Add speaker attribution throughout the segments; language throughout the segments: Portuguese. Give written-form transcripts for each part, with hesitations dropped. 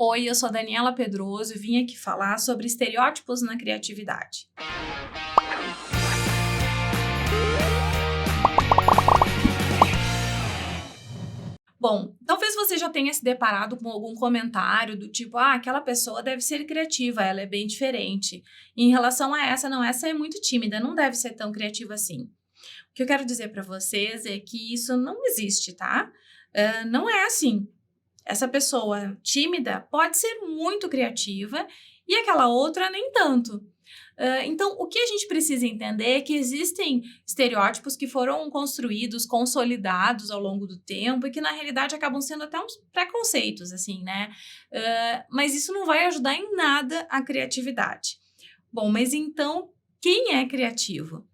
Speaker 1: Oi, eu sou Daniela Pedroso e vim aqui falar sobre estereótipos na criatividade. Bom, talvez você já tenha se deparado com algum comentário do tipo, aquela pessoa deve ser criativa, ela é bem diferente. E em relação a essa, não, essa é muito tímida, não deve ser tão criativa assim. O que eu quero dizer para vocês é que isso não existe, tá? Não é assim. Essa pessoa tímida pode ser muito criativa e aquela outra nem tanto. Então, o que a gente precisa entender é que existem estereótipos que foram construídos, consolidados ao longo do tempo e que, na realidade, acabam sendo até uns preconceitos, assim, né? Mas isso não vai ajudar em nada a criatividade. Bom, mas então, quem é criativo?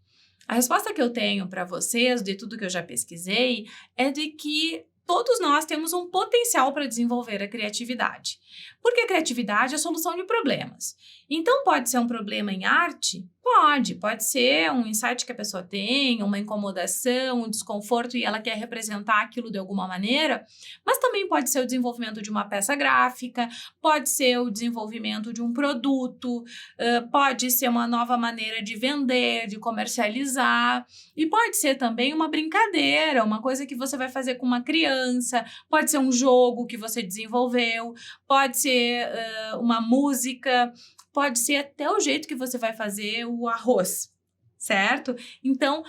Speaker 1: A resposta que eu tenho para vocês, de tudo que eu já pesquisei, é de que todos nós temos um potencial para desenvolver a criatividade. Porque a criatividade é a solução de problemas. Então, pode ser um problema em arte? Pode ser um insight que a pessoa tem, uma incomodação, um desconforto e ela quer representar aquilo de alguma maneira, mas também pode ser o desenvolvimento de uma peça gráfica, pode ser o desenvolvimento de um produto, pode ser uma nova maneira de vender, de comercializar, e pode ser também uma brincadeira, uma coisa que você vai fazer com uma criança, pode ser um jogo que você desenvolveu, pode ser uma música, pode ser até o jeito que você vai fazer o arroz, certo? Então,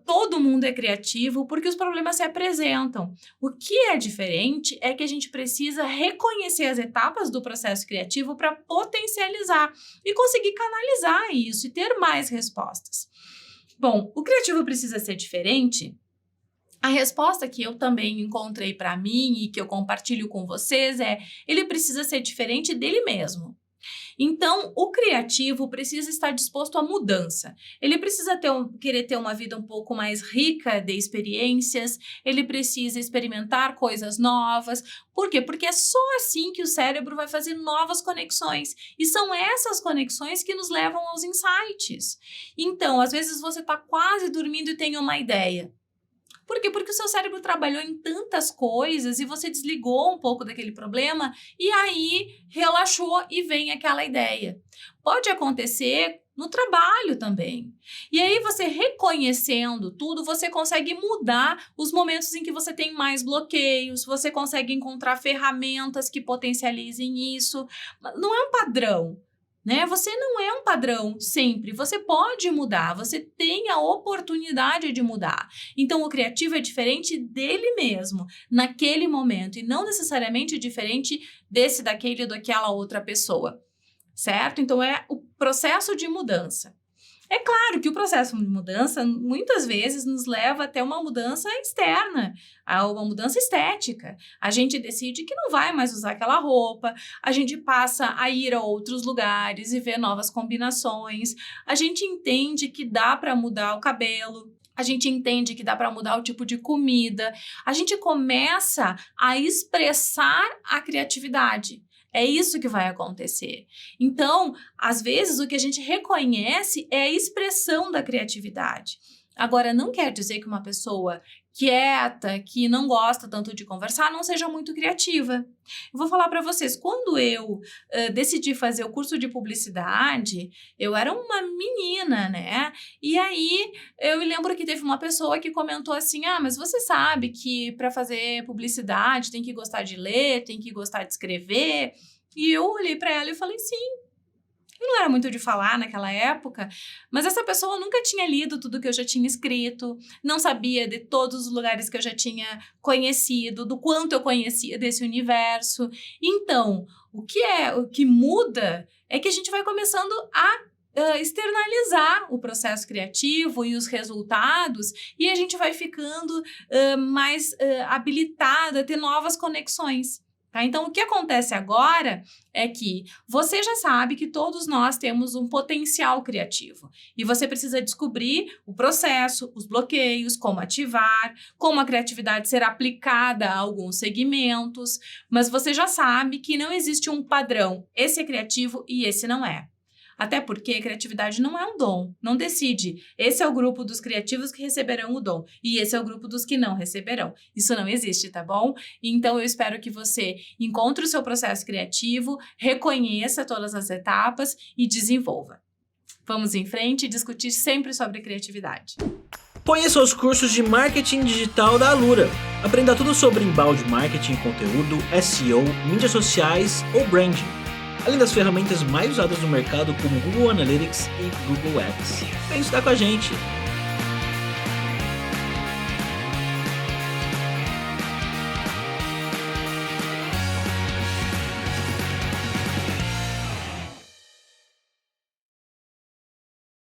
Speaker 1: todo mundo é criativo porque os problemas se apresentam. O que é diferente é que a gente precisa reconhecer as etapas do processo criativo para potencializar e conseguir canalizar isso e ter mais respostas. Bom, o criativo precisa ser diferente? A resposta que eu também encontrei para mim e que eu compartilho com vocês é: ele precisa ser diferente dele mesmo. Então, o criativo precisa estar disposto à mudança. Ele precisa querer ter uma vida um pouco mais rica de experiências, ele precisa experimentar coisas novas. Por quê? Porque é só assim que o cérebro vai fazer novas conexões. E são essas conexões que nos levam aos insights. Então, às vezes você está quase dormindo e tem uma ideia. Por quê? Porque o seu cérebro trabalhou em tantas coisas e você desligou um pouco daquele problema e aí relaxou e vem aquela ideia. Pode acontecer no trabalho também. E aí você reconhecendo tudo, você consegue mudar os momentos em que você tem mais bloqueios, você consegue encontrar ferramentas que potencializem isso. Não é um padrão. Né? Você não é um padrão sempre, você pode mudar, você tem a oportunidade de mudar. Então, o criativo é diferente dele mesmo, naquele momento, e não necessariamente diferente daquele ou daquela outra pessoa, certo? Então, é o processo de mudança. É claro que o processo de mudança, muitas vezes, nos leva até uma mudança externa, a uma mudança estética. A gente decide que não vai mais usar aquela roupa, a gente passa a ir a outros lugares e ver novas combinações, a gente entende que dá para mudar o cabelo, a gente entende que dá para mudar o tipo de comida, a gente começa a expressar a criatividade. É isso que vai acontecer. Então, às vezes, o que a gente reconhece é a expressão da criatividade. Agora, não quer dizer que uma pessoa quieta, que não gosta tanto de conversar, não seja muito criativa. Eu vou falar para vocês, quando eu decidi fazer o curso de publicidade, eu era uma menina, né? E aí, eu me lembro que teve uma pessoa que comentou assim, mas você sabe que para fazer publicidade tem que gostar de ler, tem que gostar de escrever? E eu olhei para ela e falei, sim. Eu não era muito de falar naquela época, mas essa pessoa nunca tinha lido tudo que eu já tinha escrito, não sabia de todos os lugares que eu já tinha conhecido, do quanto eu conhecia desse universo. Então, o que muda é que a gente vai começando a externalizar o processo criativo e os resultados, e a gente vai ficando mais habilitada a ter novas conexões. Tá? Então, o que acontece agora é que você já sabe que todos nós temos um potencial criativo e você precisa descobrir o processo, os bloqueios, como ativar, como a criatividade ser aplicada a alguns segmentos, mas você já sabe que não existe um padrão, esse é criativo e esse não é. Até porque criatividade não é um dom, não decide. Esse é o grupo dos criativos que receberão o dom e esse é o grupo dos que não receberão. Isso não existe, tá bom? Então eu espero que você encontre o seu processo criativo, reconheça todas as etapas e desenvolva. Vamos em frente e discutir sempre sobre criatividade.
Speaker 2: Conheça os cursos de marketing digital da Alura. Aprenda tudo sobre embalde marketing, conteúdo, SEO, mídias sociais ou branding. Além das ferramentas mais usadas no mercado como Google Analytics e Google Ads. Vem estudar com a gente!